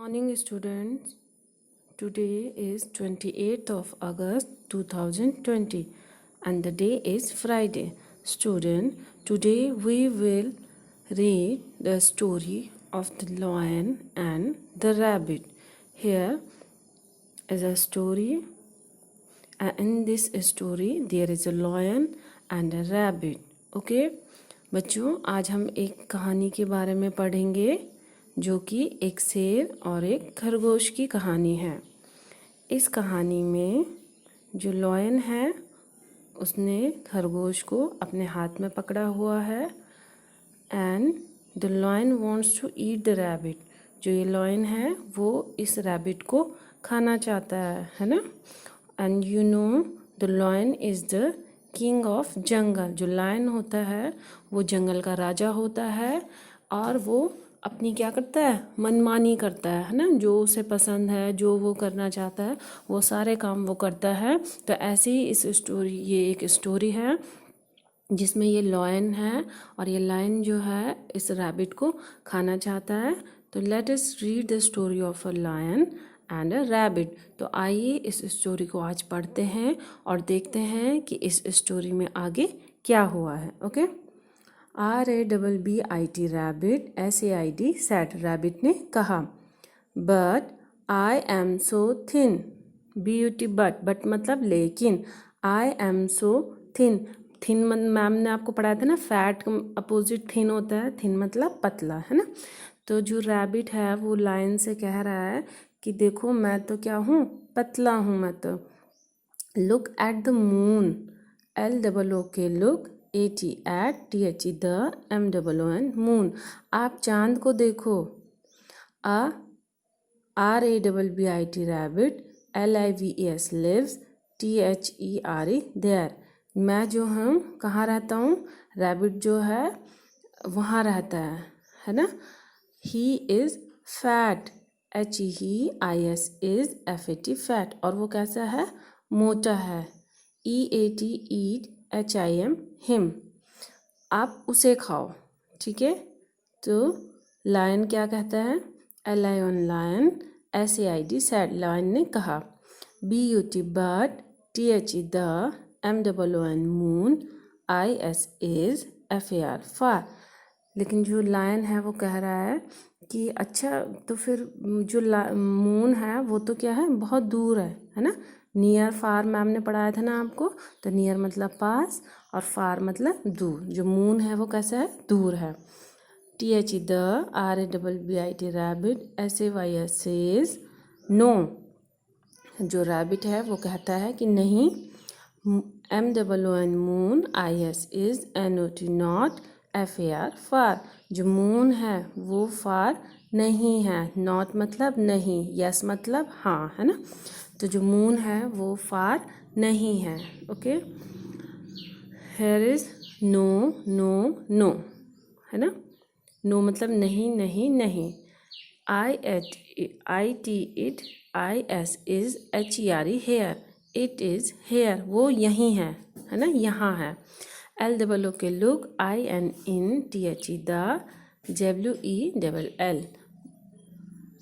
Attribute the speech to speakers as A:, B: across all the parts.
A: Morning students. Today is 28th of August 2020 and the day is Friday. Student, today we will read the story of the lion and the rabbit. Here is a story and in this story there is a lion and a rabbit. Okay? बच्चों, आज हम एक कहानी के बारे में पढ़ेंगे जो कि एक शेर और एक खरगोश की कहानी है। इस कहानी में जो लॉयन है उसने खरगोश को अपने हाथ में पकड़ा हुआ है and the lion wants to eat the rabbit. जो ये लॉयन है वो इस रैबिट को खाना चाहता है ना। And you know the lion is the king of jungle. जो लायन होता है वो जंगल का राजा होता है और वो अपनी क्या करता है, मनमानी करता है ना। जो उसे पसंद है, जो वो करना चाहता है, वो सारे काम वो करता है। तो ऐसे ही इस स्टोरी, ये एक स्टोरी है जिसमें ये लॉयन है और ये लायन जो है इस रैबिट को खाना चाहता है। तो let us read the story of a lion and a rabbit. तो आइए इस स्टोरी को आज पढ़ते हैं और देखते हैं कि इस स्टोरी में आगे क्या हुआ है। Okay. RABBIT rabbit, SAID sad. Rabbit ने कहा but I am so thin. BUT but मतलब लेकिन। I am so thin. Thin ma'am ने आपको पढ़ाया था ना, फैट अपोजिट थिन होता है। थिन मतलब पतला, है ना। तो जो रैबिट है वो लायन से कह रहा है कि देखो मैं तो क्या हूँ, पतला हूँ मैं तो। Look at the moon, LOOK, look, AT at, THE the, MOON moon. आप चांद को देखो। RABBIT rabbit, LIVES lives, THERE there. मैं जो हूँ कहाँ रहता हूँ, रैबिट जो है वहाँ रहता है ना। He is fat, HEIS is FAT fat. और वो कैसा है, मोटा है। EAT ईट, HIM हिम। आप उसे खाओ, ठीक है। तो लायन क्या कहता है, LION lion, SAID said. Lion ने कहा BUT but, THE the, MOON moon, IS is FAR far. लेकिन जो लायन है वो कह रहा है कि अच्छा तो फिर जो मून है वो तो क्या है, बहुत दूर है ना। नियर फार मैम ने पढ़ाया था ना आपको। तो नियर मतलब पास और फार मतलब दूर। जो मून है वो कैसा है, दूर है। THE the, RABBIT rabbit, SAYS says no. जो रैबिट है वो कहता है कि नहीं। MOON moon, IS is NOT not, FAR far. जो मून है वो फार नहीं है। नॉट मतलब नहीं, यस मतलब हाँ, है ना। तो जो मून है वो फार नहीं है। Okay. Here is no no no, है ना। नो मतलब नहीं नहीं नहीं। IT it, IS is HERE here. It is here, वो यहीं है ना, यहाँ है। LOOK look, IN in, THE the, WELL।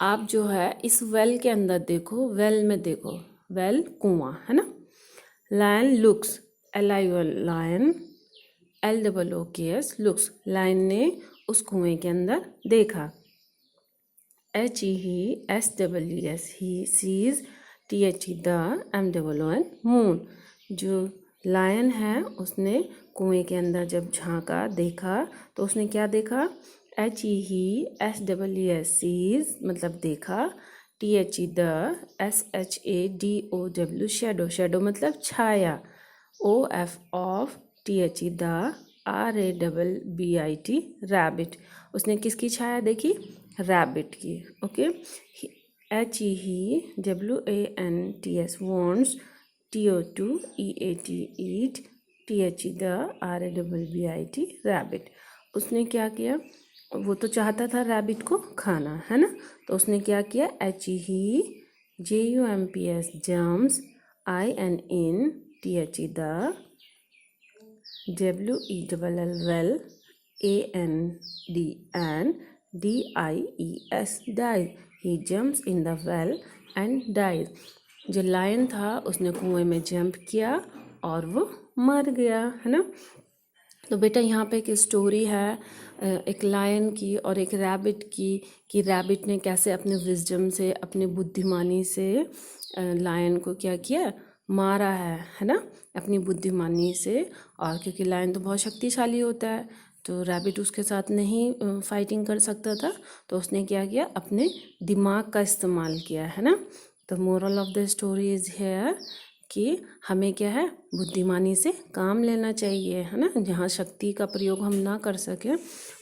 A: आप जो है इस वेल के अंदर देखो, वेल में देखो, वेल कुआं, है ना। Lion looks, LION lion, LOOKS looks. Lion ने उस कुएं के अंदर देखा। HESWES he sees, THE the, MOON moon. जो लायन है उसने कुएं के अंदर जब झांका, देखा, तो उसने क्या देखा, HESWES सीज मतलब देखा, THE the, SHADOW shadow. Shadow मतलब छाया। OF of, THE the, RABBIT rabbit. उसने किसकी छाया देखी, रैबिट की। Okay. HEWANTS wants, TO2 EAT eat, THE the, RABBIT rabbit. उसने क्या किया, वो तो चाहता था रैबिट को खाना, है ना। तो उसने क्या किया, JUMPS jumps, IN in, THE the, WELL well, AND DIES dies. he jumps in the well and dies. जो लायन था उसने कुएं में जंप किया और वो मर गया, है ना। तो बेटा यहाँ पे एक स्टोरी है एक लायन की और एक रैबिट की, कि रैबिट ने कैसे अपने विजडम से, अपने बुद्धिमानी से लायन को क्या किया, मारा है ना, अपनी बुद्धिमानी से। और क्योंकि लायन तो बहुत शक्तिशाली होता है, तो रैबिट उसके साथ नहीं फाइटिंग कर सकता था, तो उसने क्या किया, अपने दिमाग का इस्तेमाल किया, है ना। तो moral of the story is here कि हमें क्या है, बुद्धिमानी से काम लेना चाहिए, है ना। जहाँ शक्ति का प्रयोग हम ना कर सकें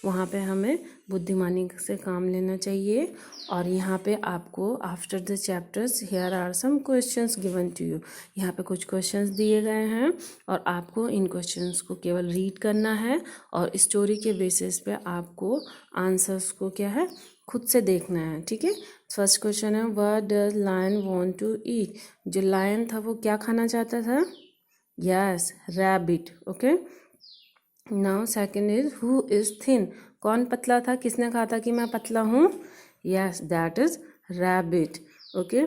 A: वहाँ पे हमें बुद्धिमानी से काम लेना चाहिए। और यहाँ पे आपको after the chapters here are some questions given to you, यहाँ पे कुछ क्वेश्चंस दिए गए हैं और आपको इन क्वेश्चंस को केवल रीड करना है और स्टोरी के बेसिस पे आपको आंसर्स को क्या है, खुद से देखना है, ठीक है। फर्स्ट क्वेश्चन है what does lion want to eat, जो लायन था वो क्या खाना चाहता था, yes rabbit, okay. Now second is who is thin, कौन पतला था, किसने कहा था कि मैं पतला हूँ, yes that is rabbit, okay.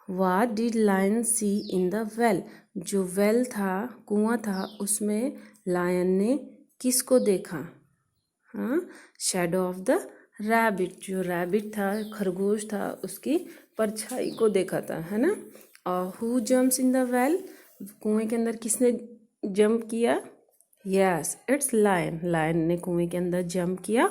A: What did lion see in the well, जो वेल था, कुआं था, उसमें लायन ने किसको देखा, हाँ, शैडो ऑफ द रैबिट, जो रैबिट था, खरगोश था, उसकी परछाई को देखा था, है ना। और who jumps in the well, कुएं के अंदर किसने जंप किया, यस इट्स लायन, लायन ने कुएं के अंदर जंप किया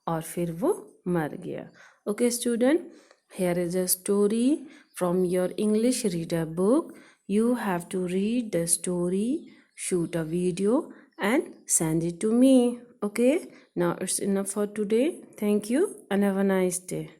A: और फिर वो मर गया। Okay student, here is a story from your English reader book, you have to read the story, shoot a video and send it to me, okay. Now it's enough for today. Thank you and have a nice day.